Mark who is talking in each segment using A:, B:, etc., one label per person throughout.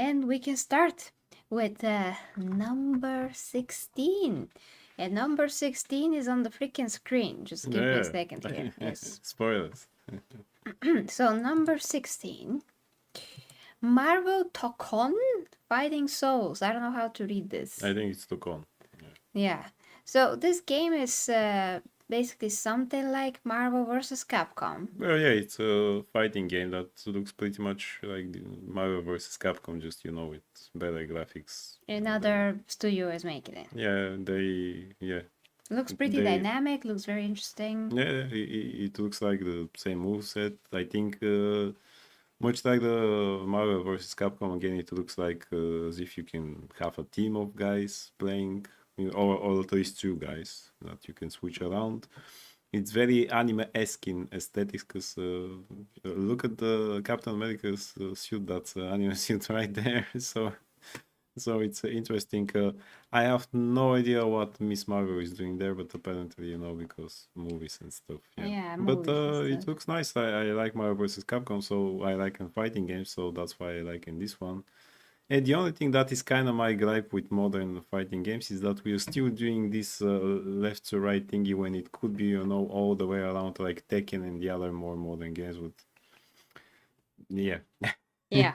A: And we can start with number 16. And number 16 is on the freaking screen. Just give me a
B: Yeah.
A: second here. Yes.
B: Spoilers.
A: So, number 16, Marvel Tokon Fighting Souls. I don't know how to read this.
B: I think it's Tokon.
A: Yeah. So, this game is basically something like Marvel vs. Capcom.
B: Well, yeah, it's a fighting game that looks pretty much like the Mario vs. Capcom, just with better graphics.
A: Another studio is making it.
B: Yeah,
A: Looks pretty
B: they
A: dynamic, looks very interesting.
B: yeah, it looks like the same moveset. I think much like the Mario vs. Capcom again, it looks like as if you can have a team of guys playing, or at least two guys that you can switch around. It's very anime-esque in aesthetics because look at the Captain America's suit. That's anime suit right there. So it's interesting. I have no idea what Miss Marvel is doing there, but apparently, because movies and stuff. Yeah.
A: Yeah,
B: But
A: movies and
B: it
A: stuff.
B: looks nice. I like Marvel vs. Capcom, so I like in fighting games, so that's why I like in this one. And the only thing that is kind of my gripe with modern fighting games is that we are still doing this left to right thingy when it could be, all the way around like Tekken and the other more modern games. With yeah,
A: Yeah.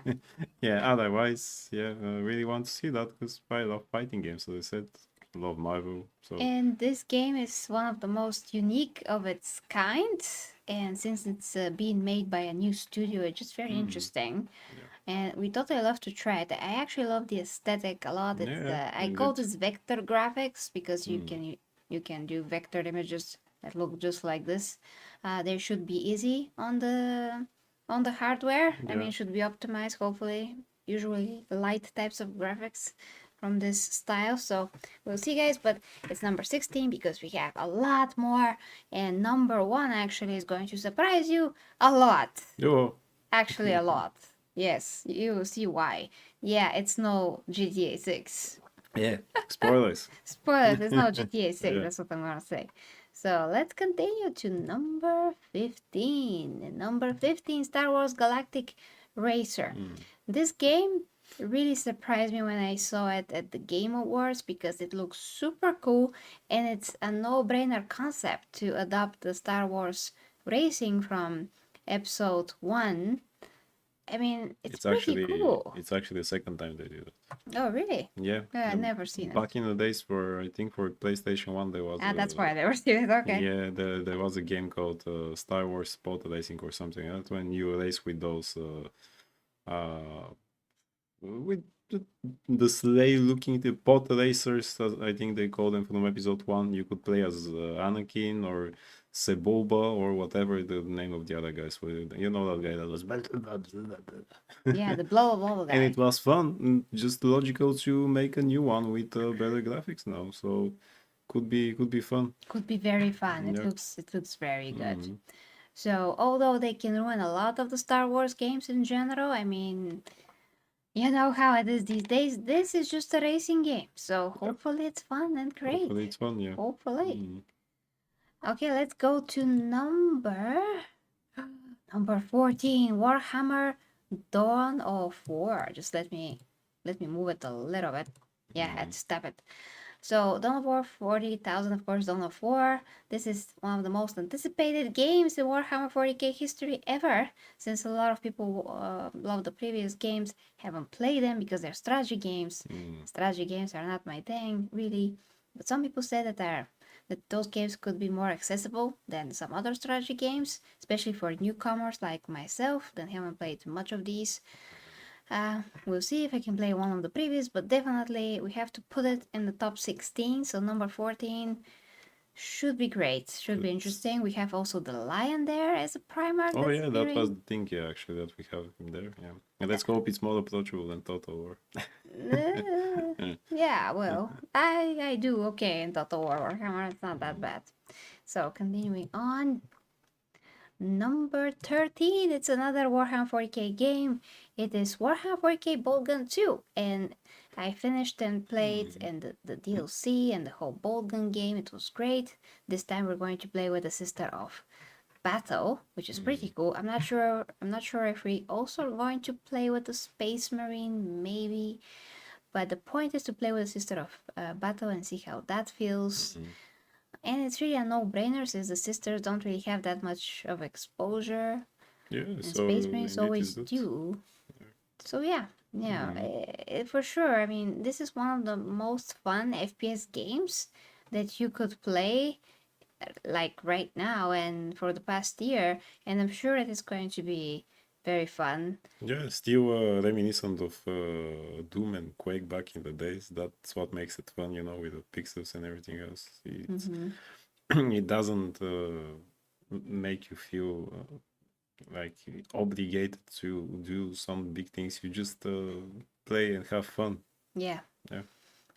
B: yeah. Otherwise, yeah, I really want to see that because I love fighting games. As I said, I love Marvel. So
A: And this game is one of the most unique of its kind. And since it's being made by a new studio, it's just very interesting.
B: yeah,
A: And we totally love to try it. I actually love the aesthetic a lot. It's
B: yeah,
A: I call
B: indeed.
A: this vector graphics because you can do vector images that look just like this. They should be easy on the hardware. I mean,
B: Yeah.
A: it should be optimized. Hopefully, usually light types of graphics from this style. So we'll see, guys. But it's number 16 because we have a lot more. And number 1 actually is going to surprise you a lot.
B: Yo.
A: Actually, a lot. Yes, you will see why. Yeah, it's no GTA 6.
B: Yeah. Spoilers.
A: Spoilers, it's no GTA 6.
B: Yeah.
A: That's what I'm gonna say. So let's continue to number 15. And number 15, Star Wars Galactic Racer. This game really surprised me when I saw it at the Game Awards because it looks super cool and it's a no-brainer concept to adopt the Star Wars racing from episode 1. I mean, it's pretty cool.
B: It's actually the second time they did it.
A: Oh, really?
B: Yeah.
A: I've never seen it.
B: Back in the days, I think for PlayStation 1 there was
A: That's why I never seen it. Okay.
B: yeah, there was a game called Star Wars Sport Racing or something. That's when you race with those with the sleigh looking the pod racers, as I think they call them from episode 1. You could play as Anakin or Seboba or whatever the name of the other guys were. You know that guy that was
A: Yeah, the blah blah blah guy.
B: and it was fun. Just logical to make a new one with better graphics now. So could be fun.
A: Could be very fun. It
B: Yeah.
A: looks very good. So although they can ruin a lot of the Star Wars games in general, I mean, you know how it is these days. This is just a racing game, so hopefully it's fun and great.
B: Hopefully it's fun, yeah.
A: Hopefully. Okay, let's go to number 14, Warhammer Dawn of War. Just let me move it a little bit. Yeah, I had to stop it. So Dawn of War 40,000, of course, Dawn of War. This is one of the most anticipated games in Warhammer 40k history ever, since a lot of people love the previous games, haven't played them because they're strategy games. Strategy games are not my thing, really. But some people say that those games could be more accessible than some other strategy games, especially for newcomers like myself that haven't played much of these. We'll see if I can play one of the previous, but definitely we have to put it in the top 16. So number 14 should be great, should be interesting. We have also the lion there as a primer.
B: Oh yeah, that was the thing, yeah, actually, that we have him there. Yeah, and let's hope it's more approachable than Total War.
A: Yeah, well, I do okay in Total War Warhammer. It's not that bad. So continuing on. Number 13, it's another Warhammer 40k game. It is Warhammer 40k Boltgun 2, and I finished and played and the DLC and the whole Boltgun game. It was great. This time we're going to play with the sister of battle, which is pretty cool. I'm not sure. I'm not sure if we also are going to play with the Space Marine, maybe. But the point is to play with a Sister of Battle and see how that feels. And it's really a no-brainer since the sisters don't really have that much of exposure,
B: Yeah,
A: and
B: so
A: Space Marines
B: indeed
A: always
B: is good.
A: do. So yeah, for sure. I mean, this is one of the most fun FPS games that you could play, like right now and for the past year, and I'm sure that it's going to be very fun.
B: Yeah, still reminiscent of Doom and Quake back in the days. That's what makes it fun, you know, with the pixels and everything else. It's, it doesn't make you feel like obligated to do some big things. You just play and have fun.
A: Yeah.
B: Yeah.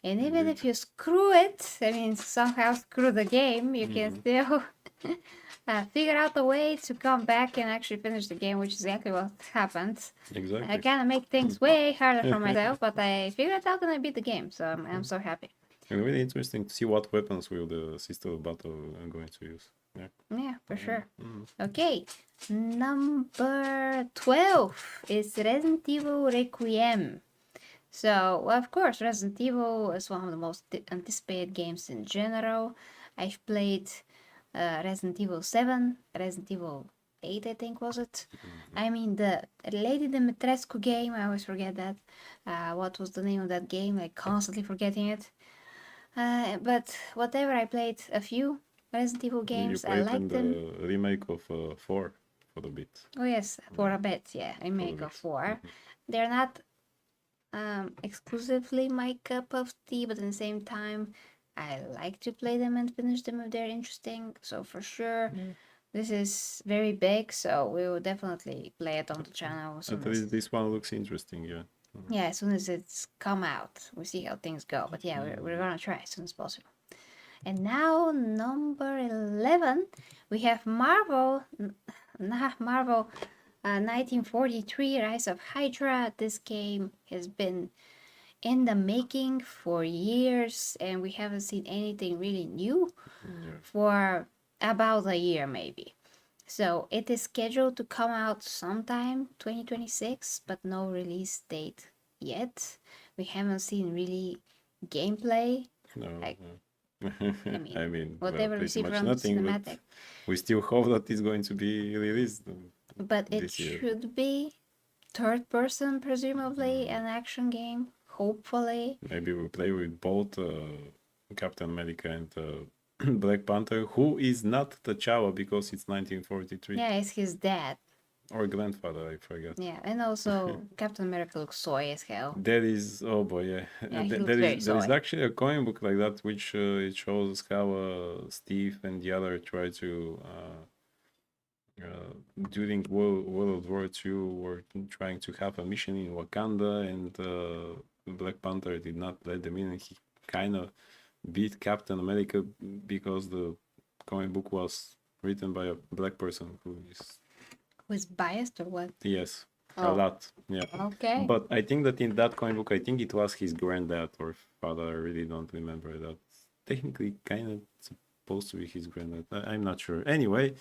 A: And even if you screw it, I mean, somehow screw the game, you can still figure out a way to come back and actually finish the game, which is exactly what happened.
B: Exactly.
A: I kind of make things way harder for myself, but I figured it out and I beat the game, so I'm so happy.
B: And really interesting to see what weapons will the Sister of Battle are going to use. Yeah.
A: Yeah, for sure. Okay, number 12 is Resident Evil Requiem. So, well, of course, Resident Evil is one of the most anticipated games in general. I've played Resident Evil 7, Resident Evil 8, I think was it. I mean, the Lady Dimitrescu game, I always forget that. What was the name of that game? Like, constantly forgetting it. But whatever, I played a few Resident Evil games. I liked them.
B: The remake of 4 for a bit.
A: Oh yes, for a bit, yeah. Remake of 4. They're not exclusively my cup of tea, but at the same time, I like to play them and finish them if they're interesting. So for sure, this is very big, so we will definitely play it on the channel.
B: At least this one looks interesting, yeah.
A: Yeah, as soon as it's come out, we'll see how things go. But yeah, we're gonna try as soon as possible. And now number 11, we have Marvel 1943 Rise of Hydra. This game has been in the making for years and we haven't seen anything really new for about a year maybe. So it is scheduled to come out sometime 2026, but no release date yet. We haven't seen really gameplay.
B: No.
A: Like,
B: I mean,
A: whatever we see
B: pretty much
A: from
B: nothing,
A: cinematic.
B: but we still hope that it's going to be released.
A: But it
B: this year.
A: should be third person, presumably, an action game, hopefully.
B: Maybe we play with both Captain America and Black Panther, who is not T'Challa because it's 1943.
A: Yeah, it's his dad.
B: Or grandfather, I forgot.
A: Yeah, and also Captain America looks soy as hell.
B: There is, oh boy, yeah.
A: Yeah, he looks
B: there
A: very
B: is
A: soy.
B: actually a comic book like that, which it shows how Steve and the other try to, during World War II, were trying to have a mission in Wakanda, and Black Panther did not let them in, and he kind of beat Captain America because the comic book was written by a black person who is...
A: Was biased or what?
B: Yes,
A: Oh.
B: a lot, yeah.
A: Okay.
B: But I think that in that comic book, I think it was his granddad or father. I really don't remember that. Technically, kind of supposed to be his granddad. I'm not sure. Anyway,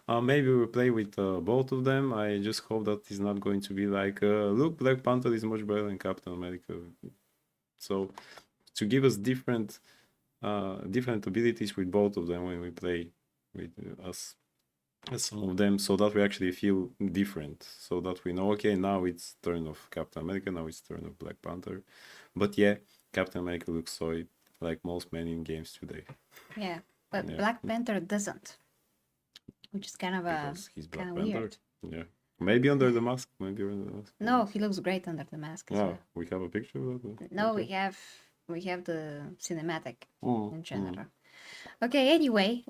B: maybe we'll play with both of them. I just hope that it's not going to be like, look, Black Panther is much better than Captain America. So to give us different abilities with both of them when we play with us. Some of them, so that we actually feel different, so that we know, okay, now it's turn of Captain America, now it's turn of Black Panther. But yeah, Captain America looks soy like most men in games today.
A: Yeah, but
B: Yeah.
A: Black Panther doesn't, which is kind of
B: Because he's Black
A: kind of
B: Panther.
A: weird.
B: Yeah, maybe under the mask. Maybe under the mask.
A: No, he looks great under the mask as
B: Oh,
A: well.
B: we have a picture of that.
A: No,
B: Okay.
A: we have the cinematic
B: Mm,
A: in general. Okay, anyway,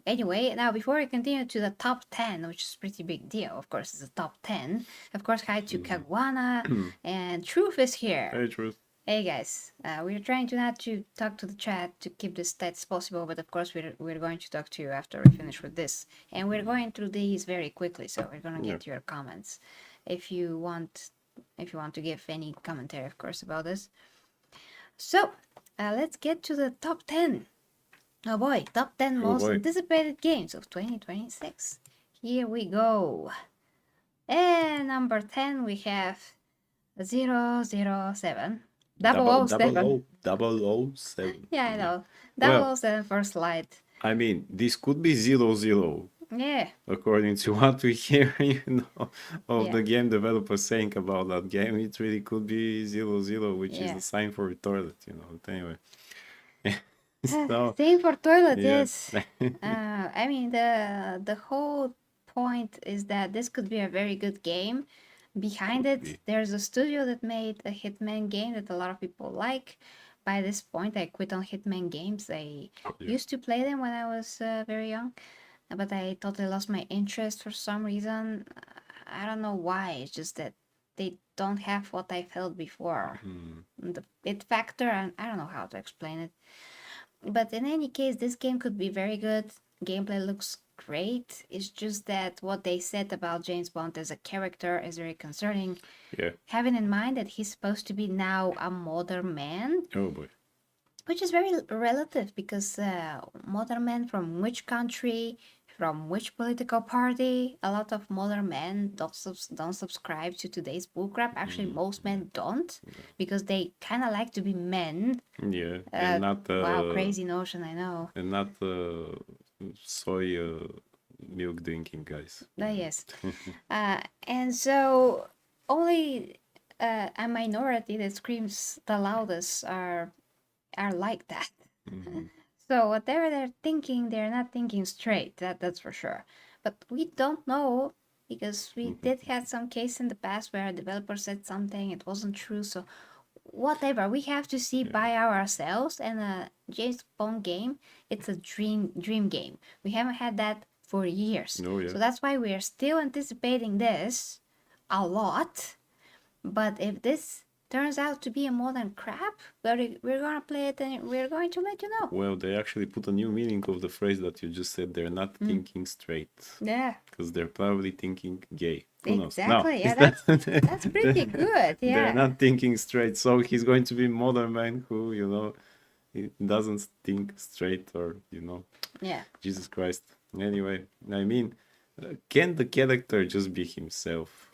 A: now before we continue to the top 10, which is a pretty big deal, of course, it's the top 10. Of course, hi to Kagwana, and Truth is here.
B: Hey, Truth.
A: Hey guys, we're trying to not to talk to the chat to keep this tight as possible, but of course we're going to talk to you after we finish with this. And we're going through these very quickly, so we're gonna get your comments. If you want to give any commentary, of course, about this. So, let's get to the top 10. Oh boy, top 10 most anticipated games of 2026. Here we go. And number 10, we have 007. 007.
B: 007.
A: Yeah, I know.
B: Well,
A: 007 First Light.
B: I mean, this could be 00,
A: Yeah.
B: according to what we hear, of
A: Yeah.
B: the game developers saying about that game. It really could be 00, which is
A: Yeah.
B: the sign for a toilet, But anyway. So,
A: Same for toilet,
B: yeah.
A: yes. I mean, the whole point is that this could be a very good game. Behind
B: Could
A: it,
B: be.
A: there's a studio that made a Hitman game that a lot of people like. By this point, I quit on Hitman games. I
B: Oh, yeah.
A: used to play them when I was very young, but I totally lost my interest for some reason. I don't know why. It's just that they don't have what I felt before. The it factor, and I don't know how to explain it. But in any case, this game could be very good. Gameplay looks great. It's just that what they said about James Bond as a character is very concerning.
B: Yeah.
A: Having in mind that he's supposed to be now a modern man,
B: Oh boy.
A: which is very relative because modern men from which country, from which political party? A lot of modern men don't subscribe to today's bullcrap. Actually, most men don't because they kind of like to be men.
B: Yeah. And not
A: Wow, crazy notion, I know.
B: and not soy milk drinking guys.
A: Yes. And so only a minority that screams the loudest are like that. So whatever they're thinking, they're not thinking straight. That's for sure. But we don't know because we did have some case in the past where a developer said something, it wasn't true. So whatever, we have to see by ourselves. And a James Bond game, it's a dream game. We haven't had that for years.
B: Oh, yeah.
A: So that's why we are still anticipating this a lot. But if this turns out to be a modern crap, we're gonna play it and we're going to let you know.
B: Well, they actually put a new meaning of the phrase that you just said. They're not thinking straight.
A: Yeah.
B: Because they're probably thinking gay. Who knows?
A: Exactly.
B: No.
A: Yeah, that's pretty good. Yeah.
B: They're not thinking straight. So he's going to be modern man who, he doesn't think straight or,
A: Yeah.
B: Jesus Christ. Anyway, I mean, can the character just be himself?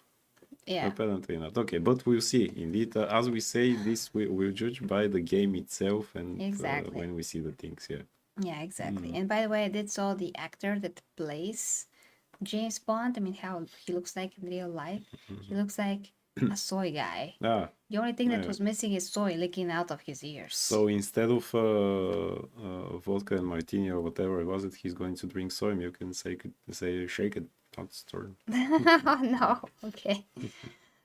A: Yeah.
B: Apparently not. Okay, but we'll see. Indeed, as we say, this we'll judge by the game itself and
A: Exactly.
B: when we see the things, yeah.
A: Yeah, exactly. And by the way, I did saw the actor that plays James Bond. I mean, how he looks like in real life. He looks like a soy guy.
B: Ah,
A: The only thing that
B: yeah.
A: was missing is soy leaking out of his ears.
B: So instead of vodka and martini or whatever it was, he's going to drink soy milk and say shake it, not stir.
A: No, okay.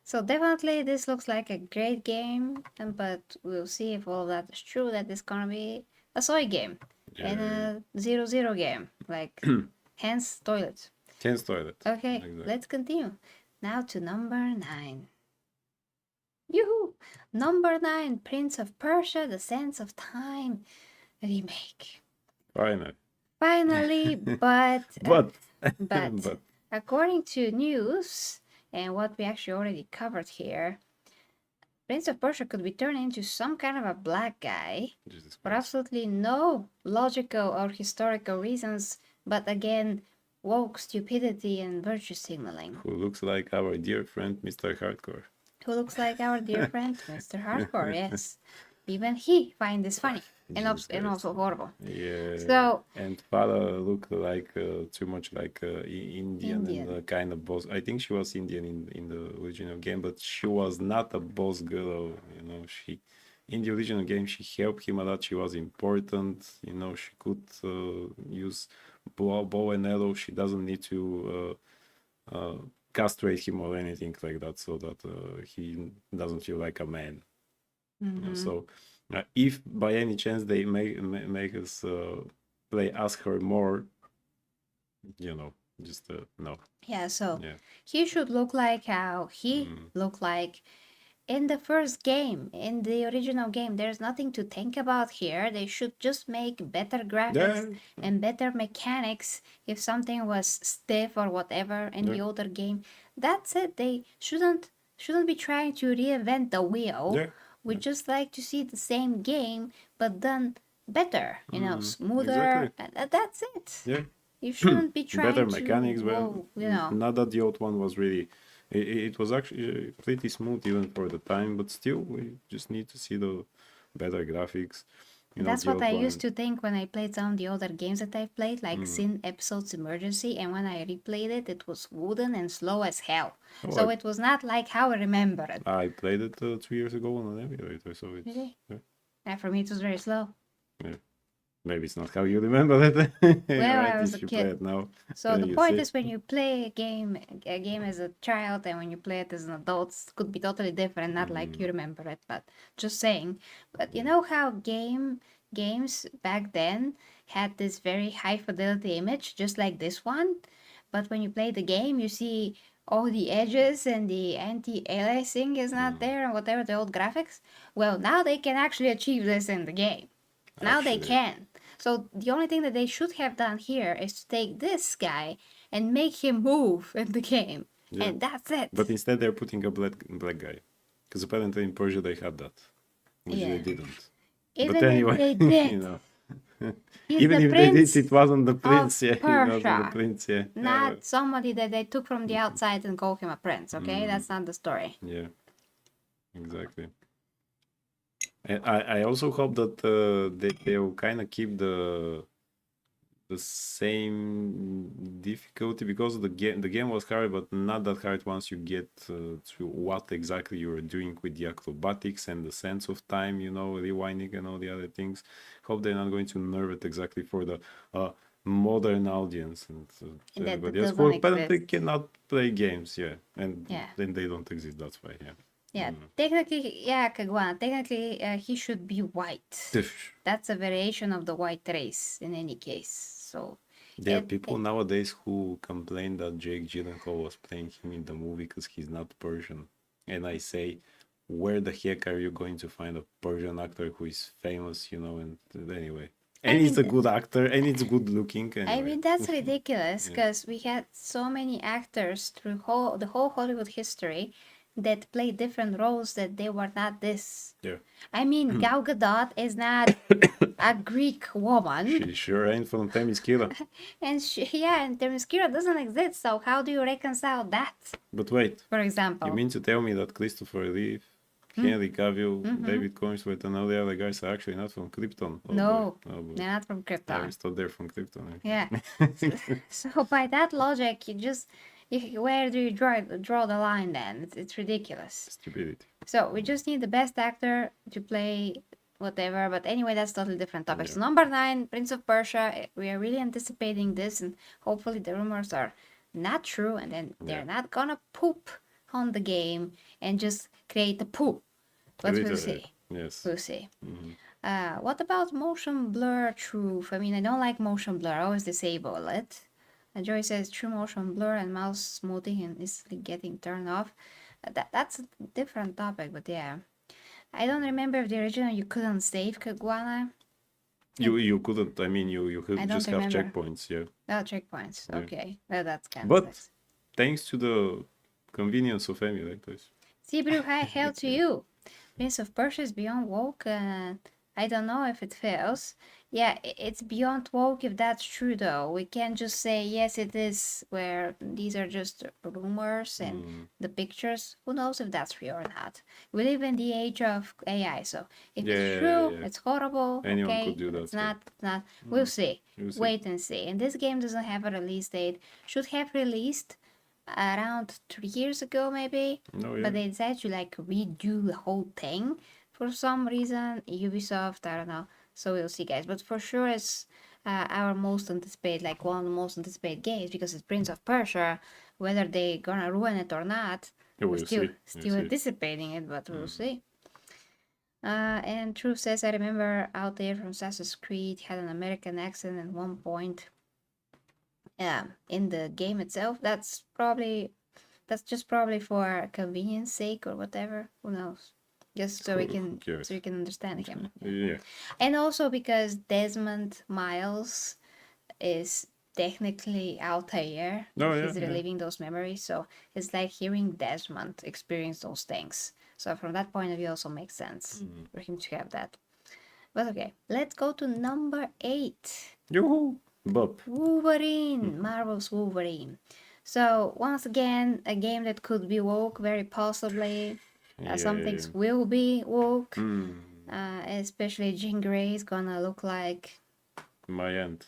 A: So definitely this looks like a great game, but we'll see if all of that is true, that it's gonna be a soy game and a 0-0 game, like hence toilet.
B: Hence toilet.
A: Okay,
B: Exactly.
A: let's continue. Now to number 9. Yoo-hoo! Number 9, Prince of Persia, The Sands of Time remake.
B: Finally.
A: Finally, but
B: But
A: according to news and what we actually already covered here, Prince of Persia could be turned into some kind of a black guy
B: Jesus
A: for
B: Christ.
A: absolutely no logical or historical reasons, but again, woke stupidity and virtue signaling.
B: Who looks like our dear friend Mr. Hardcore.
A: Who looks like our dear friend Mr. Hardcore, yes. Even he finds this funny and also horrible.
B: Yeah.
A: So
B: and Farah looked like too much like Indian
A: Indian.
B: and kind of boss. I think she was Indian in the original game, but she was not a boss girl. She in the original game she helped him a lot. She was important. She could use bow and arrow. She doesn't need to castrate him or anything like that, so that he doesn't feel like a man. So if by any chance they make us ask her more, just no.
A: yeah, so
B: Yeah.
A: he should look like how he looked like in the first game, in the original game. There's nothing to think about here. They should just make better graphics and better mechanics if something was stiff or whatever in the older game. That's it. They shouldn't be trying to reinvent the wheel.
B: Yeah.
A: We just like to see the same game but done better, smoother.
B: Exactly.
A: That's it.
B: Yeah.
A: You shouldn't be
B: Better
A: trying to,
B: mechanics, but
A: you know.
B: not that the old one was really. It was actually pretty smooth even for the time, but still, we just need to see the better graphics. You know,
A: That's
B: the
A: what
B: old
A: I
B: one.
A: used to think when I played some of the other games that I've played, like Sin Episodes Emergency, and when I replayed it, it was wooden and slow as hell.
B: Oh,
A: So it was not like how I remember it.
B: I played it 2 years ago on an emulator, so it's
A: Really?
B: yeah,
A: And for me, it was very slow.
B: yeah. Maybe it's not how you remember it,
A: Well,
B: right?
A: I was a
B: If you play
A: kid.
B: it now,
A: So the
B: you
A: point
B: see.
A: is, when you play a game as a child, and when you play it as an adult, it could be totally different. Not like you remember it, but just saying. But you know how games back then had this very high fidelity image, just like this one. But when you play the game, you see all the edges and the anti-aliasing is not there, and whatever the old graphics. Well, now they can actually achieve this in the game. Now they
B: Actually,
A: can. So the only thing that they should have done here is to take this guy and make him move in the game.
B: yeah.
A: And that's it.
B: But instead, they're putting a black guy, because apparently in Persia they had that, which
A: Yeah.
B: they didn't.
A: Even
B: But anyway,
A: if they did,
B: you know,
A: he's
B: even
A: the
B: if they did,
A: prince
B: it wasn't the
A: of
B: prince. Yeah, it wasn't the
A: Persia,
B: prince. Yeah,
A: not somebody that they took from the outside and called him a prince, okay? That's not the story.
B: yeah, exactly. And I also hope that they'll kind of keep the same difficulty, because the game was hard, but not that hard once you get to what exactly you're doing with the acrobatics and the sense of time, you know, rewinding and all the other things. Hope they're not going to nerve it exactly for the modern audience and
A: And that
B: everybody else who
A: doesn't
B: apparently
A: exist.
B: cannot play games. Yeah, and
A: Yeah.
B: then they don't exist. That's why. Yeah.
A: Yeah, technically, yeah, Kagwana, technically he should be white. That's a variation of the white race in any case. So
B: There are people nowadays who complain that Jake Gyllenhaal was playing him in the movie because he's not Persian. And I say, where the heck are you going to find a Persian actor who is famous, you know? And anyway, and he's a good actor and it's good looking. Anyway.
A: I mean, that's ridiculous because we had so many actors through the whole Hollywood history that played different roles that they were not this.
B: Yeah.
A: I mean, Gal Gadot is not a Greek woman.
B: She sure ain't from Themyscira.
A: And and Themyscira doesn't exist, so how do you reconcile that?
B: But wait,
A: for example,
B: you mean to tell me that Christopher Reeve, Henry Cavill, David Cornsworth, and all the other guys are actually not from Krypton? Oh,
A: no,
B: boy.
A: they're not from
B: I
A: Krypton.
B: always thought they're from Krypton.
A: Yeah. So by that logic, where do you draw the line then? It's ridiculous.
B: Stupidity.
A: So we just need the best actor to play whatever. But anyway, that's totally different topic. So number 9, Prince of Persia. We are really anticipating this, and hopefully the rumors are not true, and then they're not gonna poop on the game and just create a poo. But we'll see.
B: Yes.
A: We'll see. What about motion blur truth? I mean, I don't like motion blur. I always disable it. And Joy says true motion blur and mouse smoothing and instantly getting turned off. That's a different topic, but yeah. I don't remember if the original you couldn't save Kagwana.
B: You couldn't. I mean, you could
A: I
B: just
A: don't
B: have
A: remember.
B: checkpoints. Yeah.
A: Oh, checkpoints.
B: Yeah.
A: Okay. Well, that's kind
B: But
A: of nice.
B: thanks to the convenience of emulators.
A: Sebrew, hi, hail to you. Prince of Persia is beyond woke. I don't know if it fails. Yeah, it's beyond woke if that's true, though. We can't just say, yes, it is, where these are just rumors and the pictures. Who knows if that's real or not? We live in the age of AI, so if it's true, it's horrible.
B: Anyone
A: okay,
B: could do that.
A: it's not. We'll see.
B: We'll see.
A: Wait and see. And this game doesn't have a release date. Should have released around 3 years ago, maybe.
B: No, yeah.
A: But they decided to like redo the whole thing for some reason. Ubisoft, I don't know. So we'll see, guys. But for sure, it's our most anticipated, like one of the most anticipated games because it's Prince of Persia. Whether they gonna ruin it or not, we're still anticipating it, but we'll see. And Truth says, I remember out there from Assassin's Creed had an American accent at one point. In the game itself, that's just probably for convenience sake or whatever. Who knows? Just so we can understand the game.
B: Yeah.
A: And also because Desmond Miles is technically Altair. He's reliving those memories, so it's like hearing Desmond experience those things. So from that point of view, also makes sense for him to have that. But okay, let's go to number 8.
B: Yoo-hoo! Bob.
A: Wolverine, Marvel's Wolverine. So once again, a game that could be woke, very possibly. Some
B: Yeah.
A: things will be woke,
B: Mm,
A: especially Jean Grey is gonna look like
B: my aunt.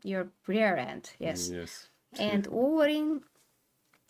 A: your rear end, yes.
B: Yes.
A: And Wolverine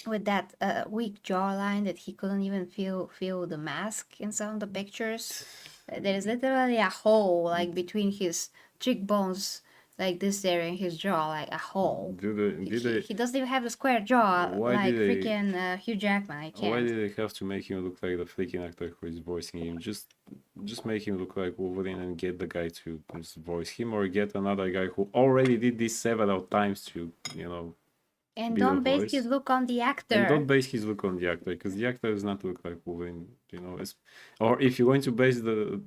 A: with that weak jawline that he couldn't even feel the mask in some of the pictures. There is literally a hole like between his cheekbones, like this area in his jaw, like a hole. He doesn't even have a square jaw
B: Why
A: like
B: did they?
A: freaking Hugh Jackman. I
B: Why
A: can't.
B: did they have to make him look like the freaking actor who is voicing him? Just make him look like Wolverine and get the guy to just voice him, or get another guy who already did this several times to,
A: And
B: be the
A: don't base
B: voice.
A: his look on the
B: And
A: actor.
B: don't base his look on the actor, because the actor does not look like Wolverine, or if you're going to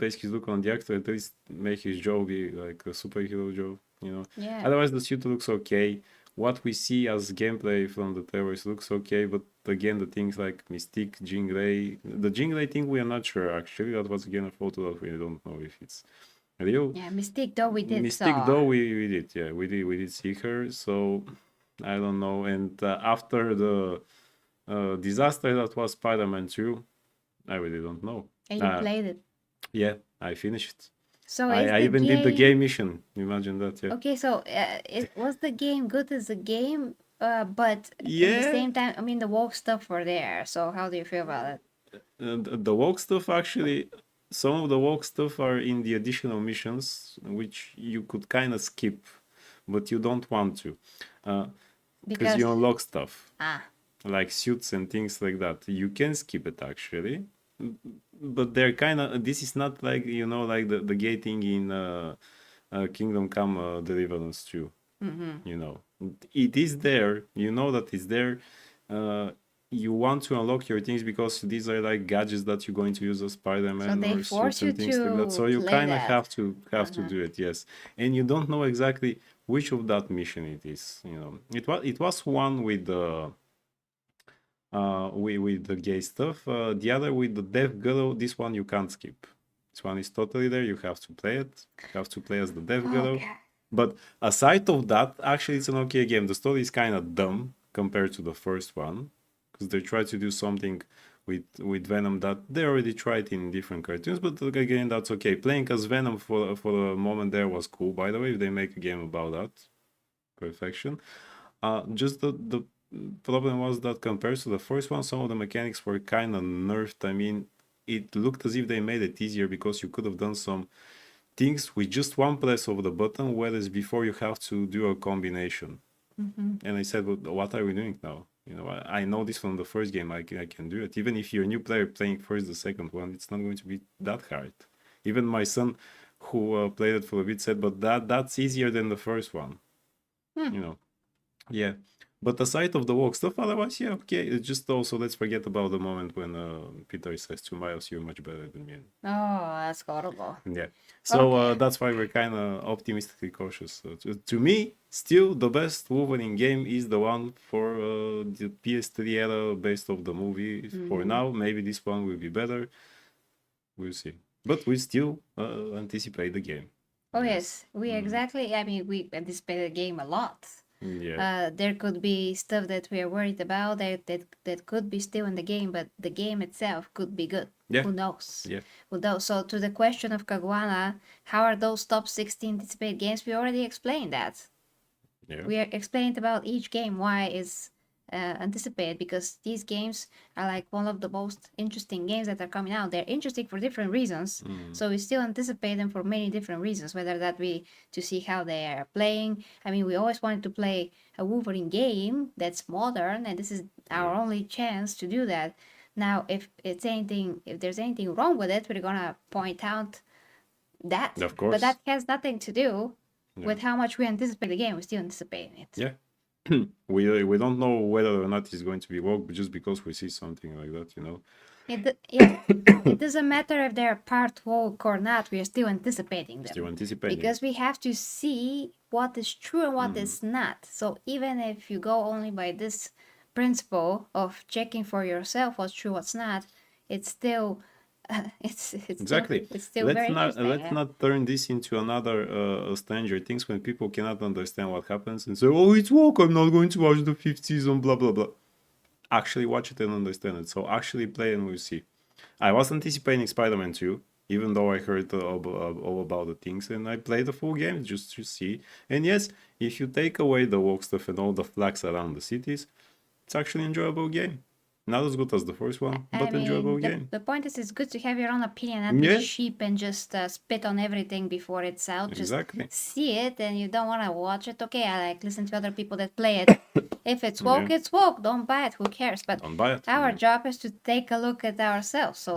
B: base his look on the actor, at least make his jaw be like a superhero jaw.
A: Yeah.
B: Otherwise, the suit looks okay. What we see as gameplay from the trailers looks okay, but again, the things like Mystique, Jean Grey, the Jean Grey thing, we are not sure actually. That was again a photo that we don't know if it's real.
A: Yeah, Mystique though we did
B: Mystique
A: saw.
B: though we did, yeah, we did see her. So I don't know. And after the disaster that was Spider-Man 2, I really don't know.
A: And you played it.
B: Yeah, I finished it.
A: So
B: I even did the game mission. Imagine that, yeah.
A: Okay, so was the game good as a game? But at the
B: Yeah.
A: same time, I mean, the woke stuff were there. So how do you feel about it?
B: The woke stuff, actually, some of the woke stuff are in the additional missions, which you could kind of skip, but you don't want to. Because you unlock stuff. Like suits and things like that. You can skip it, actually. But they're kind of, this is not like, like the gating in Kingdom Come Deliverance 2. It is there. You know that it's there. You want to unlock your things because these are like gadgets that you're going to use as Spider-Man
A: So they
B: or
A: force
B: suits
A: you
B: and things like that. So
A: to
B: you
A: play
B: kind of
A: that.
B: have to do it, yes. And you don't know exactly which of that mission it is. It was one with the with the gay stuff. The other with the deaf girl. This one you can't skip. This one is totally there. You have to play it. You have to play as the deaf girl.
A: Okay.
B: But aside of that, actually, it's an okay game. The story is kind of dumb compared to the first one, because they tried to do something with Venom that they already tried in different cartoons. But again, that's okay. Playing as Venom for a moment there was cool. By the way, if they make a game about that, perfection. Just the problem was that compared to the first one, some of the mechanics were kind of nerfed. I mean, it looked as if they made it easier because you could have done some things with just one press of the button, whereas before you have to do a combination. And I said, well, what are we doing now? I know this from the first game. I can do it. Even if you're a new player playing first the second one, it's not going to be that hard. Even my son, who played it for a bit, said, but that's easier than the first one. Yeah. But aside of the walk stuff, otherwise, yeah, okay. It's just also, let's forget about the moment when Peter says to Miles, "You're much better than me."
A: Oh, that's horrible.
B: Yeah. So that's why we're kind of optimistically cautious. To me, still the best Wolverine game is the one for the PS3 era based off the movie. For now, maybe this one will be better. We'll see. But we still anticipate the game.
A: Oh yes, we exactly. I mean, we anticipate the game a lot.
B: Yeah.
A: There could be stuff that we are worried about that could be still in the game, but the game itself could be good.
B: Yeah.
A: Who knows?
B: Yeah.
A: Who knows? So to the question of Caguana, how are those top 16 anticipated games? We already explained that.
B: Yeah.
A: We explained about each game why is anticipated, because these games are like one of the most interesting games that are coming out. They're interesting for different reasons, so we still anticipate them for many different reasons, whether that be to see how they are playing. I mean, we always wanted to play a Wolverine game that's modern, and this is our only chance to do that. Now, if there's anything wrong with it, we're gonna point out that.
B: Of course.
A: But that has nothing to do with how much we anticipate the game. We're still anticipating it.
B: Yeah. we don't know whether or not it's going to be woke just because we see something like that.
A: It doesn't matter if they're part woke or not. We are still anticipating them.
B: Still anticipating.
A: Because we have to see what is true and what is not. So even if you go only by this principle of checking for yourself what's true, what's not, it's still it's
B: Exactly.
A: still very interesting.
B: Let's
A: Yeah.
B: not turn this into another Stranger Things when people cannot understand what happens and say, "Oh, it's woke. I'm not going to watch the fifth season." Blah blah blah. Actually, watch it and understand it. So actually play and we'll see. I was anticipating Spider-Man 2, even though I heard all about the things, and I played the full game just to see. And yes, if you take away the woke stuff and all the flags around the cities, it's actually an enjoyable game. Not as good as the first one,
A: I
B: but enjoyable
A: mean,
B: game.
A: the point is, it's good to have your own opinion, not be
B: Yeah,
A: sheep and just spit on everything before it's out. Just
B: exactly.
A: see it, and you don't want to watch it. Okay, I like listen to other people that play it. If it's woke,
B: Yeah,
A: it's woke. Don't buy it. Who cares? But
B: don't buy it.
A: our
B: Yeah,
A: job is to take a look at ourselves. So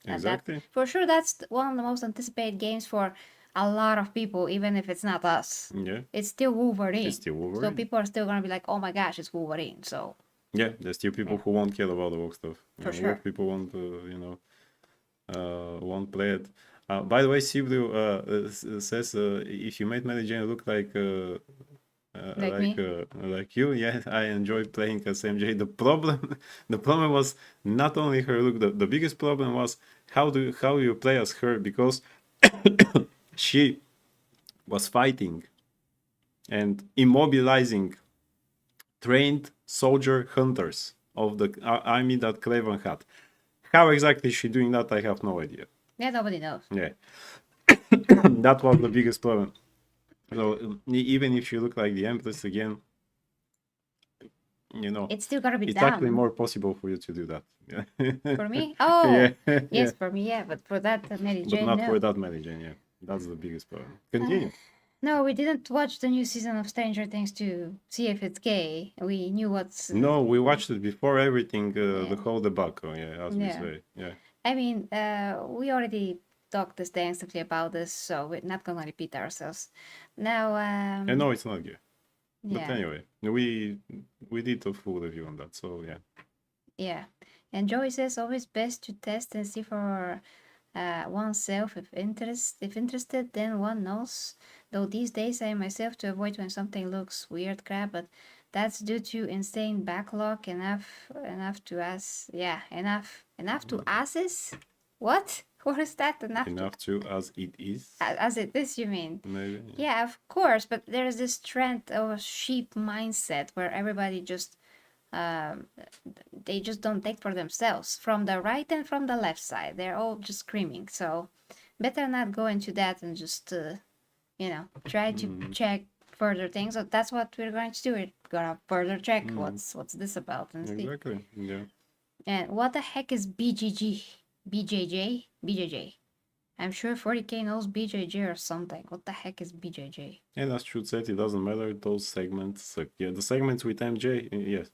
A: that
B: exactly.
A: for sure, that's one of the most anticipated games for a lot of people, even if it's not us.
B: Yeah,
A: It's still Wolverine.
B: it's still
A: So
B: Wolverine.
A: people are still gonna be like, "Oh my gosh, it's Wolverine." So
B: Yeah, there's still people
A: Yeah.
B: who won't care about the woke stuff.
A: For sure.
B: Woke people won't, won't play it. By the way, Sibiu says if you made Mary Jane look like
A: Like me?
B: like you, yeah, I enjoy playing as MJ. The problem, the problem was not only her look. The biggest problem was how you play as her, because she was fighting and immobilizing trained soldier hunters of the army that Craven had. How exactly is she doing that? I have no idea.
A: Yeah, nobody knows.
B: Yeah, that was the biggest problem. So even if you look like the Empress again,
A: It's still gotta be
B: it's
A: down.
B: actually more possible for you to do that. Yeah.
A: For me? Oh,
B: yeah,
A: yes,
B: yeah.
A: for me, yeah. But for that, Mary
B: But
A: Jane,
B: not
A: no.
B: for that Mary Jane. Yeah, that's the biggest problem. Continue.
A: No, we didn't watch the new season of Stranger Things to see if it's gay. We knew what's.
B: No, we watched it before everything, the
A: Yeah.
B: whole debacle. Yeah, as we
A: Yeah.
B: say. Yeah.
A: I mean, we already talked extensively about this, so we're not gonna repeat ourselves. Now,
B: And no, it's not gay. But
A: yeah,
B: anyway, we did a full review on that. So yeah.
A: yeah. And Joey says always best to test and see for oneself if interested, then one knows. Though these days I myself to avoid when something looks weird crap, but that's due to insane backlog. Enough to ask. Yeah, enough to asses. What? What is that?
B: Enough to as it is.
A: As it is, you mean?
B: Maybe.
A: Yeah, of course. But there's this trend of a sheep mindset where everybody just um, they just don't take for themselves from the right and from the left side. They're all just screaming. So better not go into that and just try to check further things. So that's what we're going to do. We're gonna further check what's this about and see.
B: Exactly. Yeah.
A: And what the heck is BGG? BJJ? BJJ. I'm sure 40k knows BJJ or something. What the heck is BJJ?
B: And as Truth said, it doesn't matter. Those segments, yeah, the segments with MJ, yes,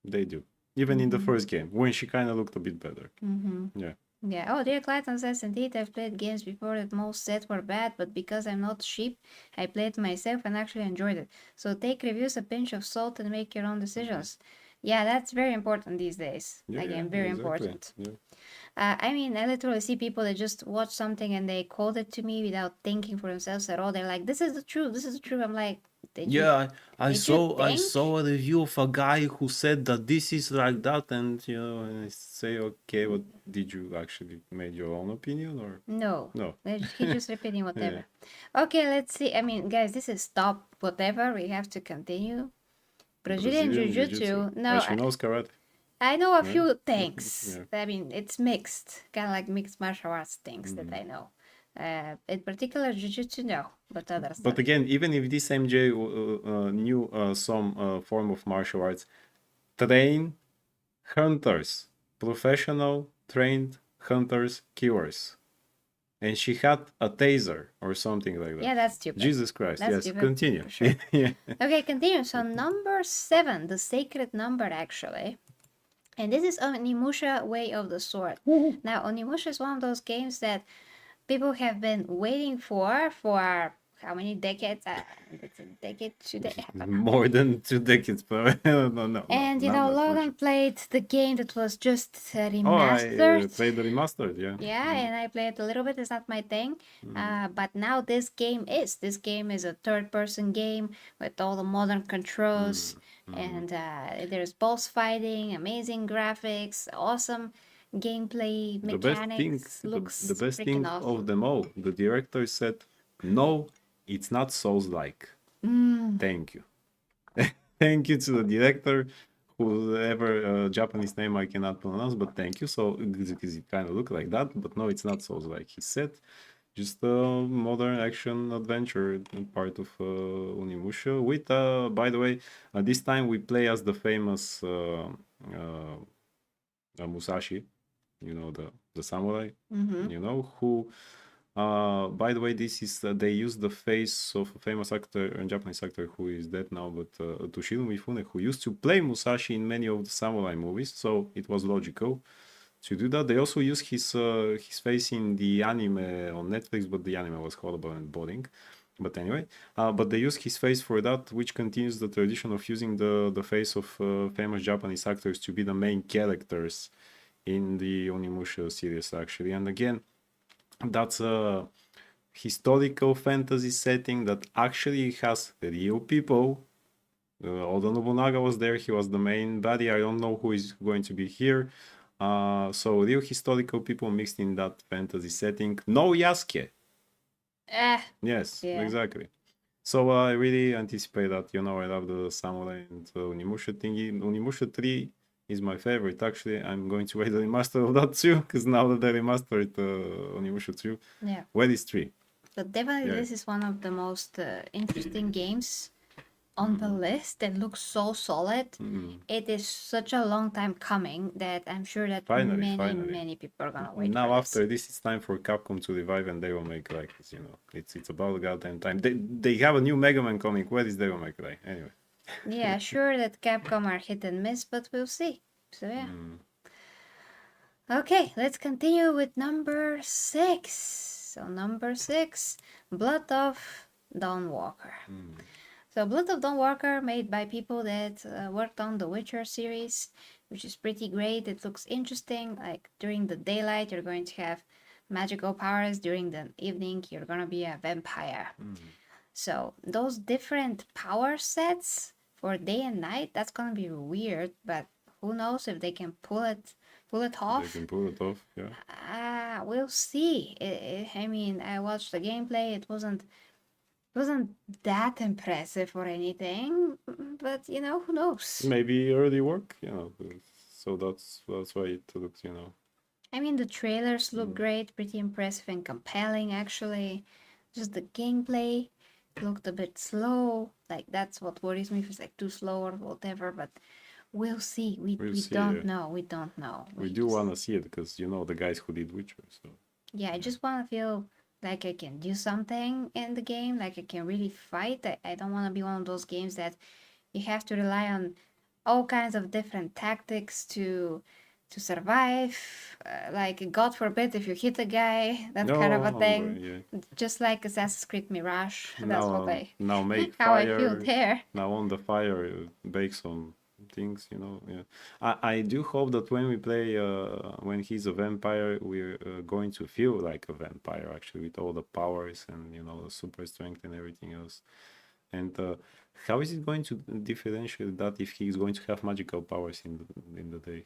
B: they do. Even in the first game, when she kind of looked a bit better.
A: Mm-hmm.
B: Yeah.
A: Yeah. Oh, dear Clayton says, indeed, I've played games before that most said were bad, but because I'm not sheep, I played myself and actually enjoyed it. So take reviews a pinch of salt and make your own decisions. Yeah, that's very important these days.
B: Yeah,
A: Again,
B: yeah,
A: very
B: exactly.
A: important.
B: Yeah.
A: I mean, I literally see people that just watch something and they quote it to me without thinking for themselves at all. They're like, "This is the truth. This is the truth." I'm like, "Did you
B: Yeah, I
A: did you
B: saw
A: think?"
B: a review of a guy who said that this is like that, and and I say, okay, what did you actually made your own opinion or
A: No.
B: no?
A: He's just repeating whatever. Okay, let's see. I mean, guys, this is stop whatever. We have to continue. Brazilian Jiu-Jitsu. No,
B: She knows karate.
A: I know a
B: Yeah.
A: few things.
B: Yeah.
A: I mean, it's mixed, kind of like mixed martial arts things that I know. In particular, Jiu-Jitsu, no, but others.
B: But again, even if this MJ knew some form of martial arts, train hunters, professional trained hunters, killers. And she had a taser or something like that.
A: Yeah, that's stupid.
B: Jesus Christ.
A: That's
B: yes,
A: stupid,
B: continue.
A: for sure.
B: Yeah.
A: Okay, continue. So number 7, the sacred number, actually. And this is Onimusha Way of the Sword. Now, Onimusha is one of those games that people have been waiting for how many decades? It's a decade, 2 decades.
B: More than 2 decades, but no.
A: And
B: not that
A: Logan
B: much.
A: played the game that was just remastered.
B: Oh, I played the remastered, yeah.
A: Yeah, and I played a little bit. It's not my thing. But now this game is. This game is a third-person game with all the modern controls. And there's boss fighting, amazing graphics, awesome gameplay
B: The best thing,
A: mechanics
B: the
A: looks
B: best
A: freaking
B: thing
A: awesome.
B: of them all, the director said, "No, it's not Souls-like." Thank you. Thank you to the director, whoever Japanese name I cannot pronounce, but thank you. So because it kind of look like that, but no, it's not Souls like he said. Just a modern action adventure part of Unimusha. With by the way, this time we play as the famous Musashi, you know, the samurai, you know, who by the way, this is they use the face of a famous actor, a Japanese actor who is dead now, but Toshiro Mifune, who used to play Musashi in many of the samurai movies, so it was logical to do that. They also use his face in the anime on Netflix, but the anime was horrible and boring. But anyway, but they use his face for that, which continues the tradition of using the face of famous Japanese actors to be the main characters in the Onimusha series, actually. And again, that's a historical fantasy setting that actually has real people. Oda Nobunaga was there, he was the main baddie. I don't know who is going to be here. So real historical people mixed in that fantasy setting. No Yasuke. Yes,
A: Yeah.
B: exactly. So I really anticipate that. You know, I love the samurai and Unimusha thingy. Unimusha 3 is my favorite. Actually, I'm going to wait the remaster of that too, because now that they remastered Unimusha 2,
A: Yeah.
B: where is 3?
A: But definitely,
B: Yeah.
A: this is one of the most interesting games on the list that looks so solid. It is such a long time coming that I'm sure that many people are gonna wait
B: Now
A: for
B: after this, it's time for Capcom to revive, and they will make like this. You know, it's about goddamn time. They have a new Mega Man coming. Where is Devil May Cry? Anyway.
A: Yeah, sure that Capcom are hit and miss, but we'll see. So yeah. Okay, let's continue with number 6. So number 6, Blood of Dawnwalker. So Blood of Dawnwalker, made by people that worked on the Witcher series, which is pretty great. It looks interesting. Like during the daylight, you're going to have magical powers. During the evening, you're gonna be a vampire. So those different power sets for day and night, that's gonna be weird. But who knows if they can pull it off?
B: They can pull it off. Yeah.
A: We'll see. I mean, I watched the gameplay. It wasn't that impressive or anything, but you know, who knows?
B: Maybe early work. You know. So that's why it looks. You know.
A: I mean, the trailers look great, pretty impressive and compelling, actually. Just the gameplay looked a bit slow. Like, that's what worries me if it's like too slow or whatever, but we'll see. We
B: see,
A: don't know. We don't know.
B: We do want to see it because you know the guys who did Witcher. So
A: yeah, I just want to feel like I can do something in the game, like I can really fight. I don't want to be one of those games that you have to rely on all kinds of different tactics to survive. Like, God forbid if you hit a guy, that kind of a thing.
B: Yeah.
A: Just like Assassin's Creed Mirage. That's what I
B: now make
A: how
B: fire.
A: I feel there.
B: Now on the fire, bake some things. You know. Yeah. I do hope that when we play, when he's a vampire, we're going to feel like a vampire actually, with all the powers and you know the super strength and everything else. And how is it going to differentiate that if he's going to have magical powers in the day?